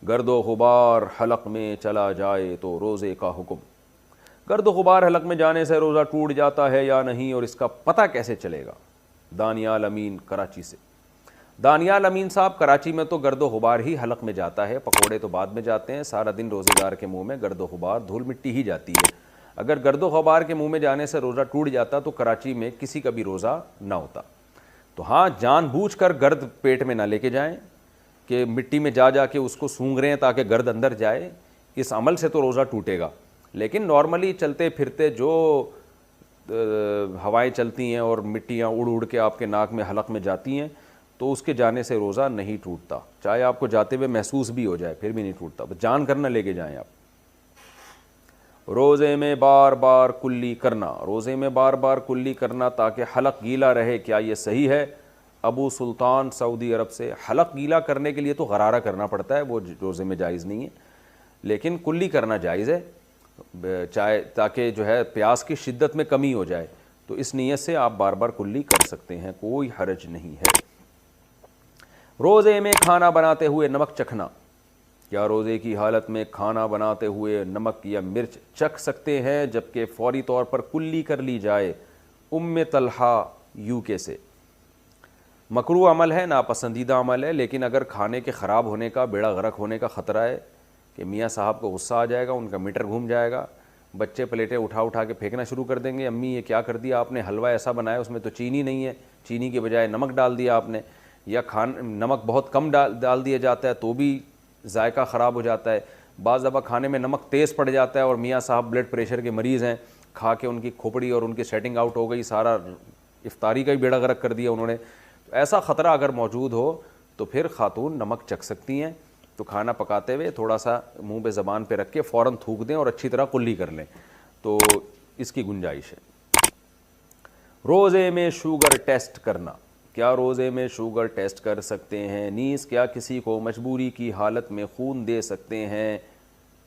گرد و غبار حلق میں چلا جائے تو روزے کا حکم۔ گرد و غبار حلق میں جانے سے روزہ ٹوٹ جاتا ہے یا نہیں، اور اس کا پتہ کیسے چلے گا؟ دانیال امین کراچی سے۔ دانیال امین صاحب، کراچی میں تو گرد و غبار ہی حلق میں جاتا ہے، پکوڑے تو بعد میں جاتے ہیں، سارا دن روزے دار کے منہ میں گرد و غبار دھول مٹی ہی جاتی ہے۔ اگر گرد و غبار کے منہ میں جانے سے روزہ ٹوٹ جاتا تو کراچی میں کسی کا بھی روزہ نہ ہوتا۔ تو ہاں، جان بوجھ کر گرد پیٹ میں نہ لے کے جائیں کہ مٹی میں جا جا کے اس کو سونگھ رہے ہیں تاکہ گرد اندر جائے، اس عمل سے تو روزہ ٹوٹے گا۔ لیکن نارملی چلتے پھرتے جو ہوائیں چلتی ہیں اور مٹیاں اڑ اڑ کے آپ کے ناک میں حلق میں جاتی ہیں تو اس کے جانے سے روزہ نہیں ٹوٹتا، چاہے آپ کو جاتے ہوئے محسوس بھی ہو جائے پھر بھی نہیں ٹوٹتا، جان کر نہ لے کے جائیں آپ۔ روزے میں بار بار کلی کرنا، روزے میں بار بار کلی کرنا تاکہ حلق گیلا رہے، کیا یہ صحیح ہے؟ ابو سلطان سعودی عرب سے۔ حلق گیلا کرنے کے لیے تو غرارہ کرنا پڑتا ہے، وہ روزے میں جائز نہیں ہے، لیکن کلی کرنا جائز ہے، چاہے تاکہ جو ہے پیاس کی شدت میں کمی ہو جائے، تو اس نیت سے آپ بار بار کلی کر سکتے ہیں، کوئی حرج نہیں ہے۔ روزے میں کھانا بناتے ہوئے نمک چکھنا، کیا روزے کی حالت میں کھانا بناتے ہوئے نمک یا مرچ چکھ سکتے ہیں جبکہ فوری طور پر کلی کر لی جائے؟ ام طلحہ یو کے سے۔ مکروہ عمل ہے، ناپسندیدہ عمل ہے، لیکن اگر کھانے کے خراب ہونے کا، بیڑا غرق ہونے کا خطرہ ہے کہ میاں صاحب کو غصہ آ جائے گا، ان کا میٹر گھوم جائے گا، بچے پلیٹیں اٹھا اٹھا کے پھینکنا شروع کر دیں گے، امی یہ کیا کر دیا آپ نے، حلوہ ایسا بنایا اس میں تو چینی نہیں ہے، چینی کے بجائے نمک ڈال دیا آپ نے، یا نمک بہت کم ڈال دیا جاتا ہے تو بھی ذائقہ خراب ہو جاتا ہے، بعض دفعہ کھانے میں نمک تیز پڑ جاتا ہے اور میاں صاحب بلڈ پریشر کے مریض ہیں، کھا کے ان کی کھوپڑی اور ان کی سیٹنگ آؤٹ ہو گئی، سارا افطاری کا ہی بیڑا غرق کر دیا انہوں نے۔ تو ایسا خطرہ اگر موجود ہو تو پھر خاتون نمک چکھ سکتی ہیں، تو کھانا پکاتے ہوئے تھوڑا سا منہ پہ زبان پہ رکھ کے فوراً تھوک دیں اور اچھی طرح کلی کر لیں، تو اس کی گنجائش ہے۔ روزے میں شوگر ٹیسٹ کرنا، کیا روزے میں شوگر ٹیسٹ کر سکتے ہیں؟ نیز کیا کسی کو مجبوری کی حالت میں خون دے سکتے ہیں؟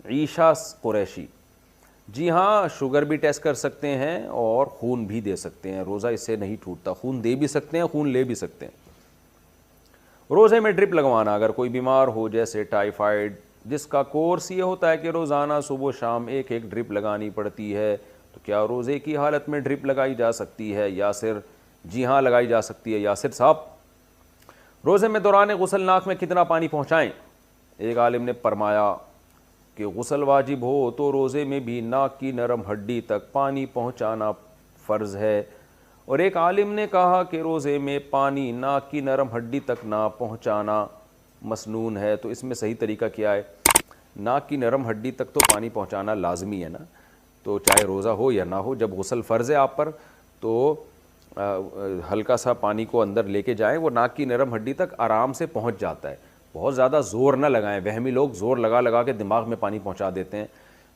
عیشا قریشی۔ جی ہاں، شوگر بھی ٹیسٹ کر سکتے ہیں اور خون بھی دے سکتے ہیں، روزہ اس سے نہیں ٹوٹتا، خون دے بھی سکتے ہیں، خون لے بھی سکتے ہیں۔ روزے میں ڈرپ لگوانا، اگر کوئی بیمار ہو جیسے ٹائیفائڈ، جس کا کورس یہ ہوتا ہے کہ روزانہ صبح و شام ایک ایک ڈرپ لگانی پڑتی ہے، تو کیا روزے کی حالت میں ڈرپ لگائی جا سکتی ہے؟ یاسر۔ جی ہاں، لگائی جا سکتی ہے یاسر صاحب۔ روزے میں دوران غسل ناک میں کتنا پانی پہنچائیں؟ ایک عالم نے فرمایا کہ غسل واجب ہو تو روزے میں بھی ناک کی نرم ہڈی تک پانی پہنچانا فرض ہے، اور ایک عالم نے کہا کہ روزے میں پانی ناک کی نرم ہڈی تک نہ پہنچانا مسنون ہے۔ تو اس میں صحیح طریقہ کیا ہے؟ ناک کی نرم ہڈی تک تو پانی پہنچانا لازمی ہے نا، تو چاہے روزہ ہو یا نہ ہو، جب غسل فرض ہے آپ پر تو ہلکا سا پانی کو اندر لے کے جائیں، وہ ناک کی نرم ہڈی تک آرام سے پہنچ جاتا ہے، بہت زیادہ زور نہ لگائیں، وہمی لوگ زور لگا لگا کے دماغ میں پانی پہنچا دیتے ہیں،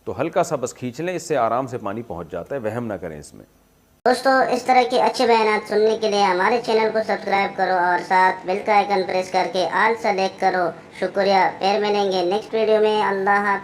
تو ہلکا سا بس کھینچ لیں، اس سے آرام سے پانی پہنچ جاتا ہے، وہم نہ کریں اس میں۔ دوستو، اس طرح کے اچھے بیانات سننے کے لیے ہمارے چینل کو سبسکرائب کرو اور ساتھ بیل کا آئیکن پریس کر کے آل سلیکٹ کرو۔ شکریہ، پھر ملیں گے نیکسٹ ویڈیو میں۔ اللہ حافظ۔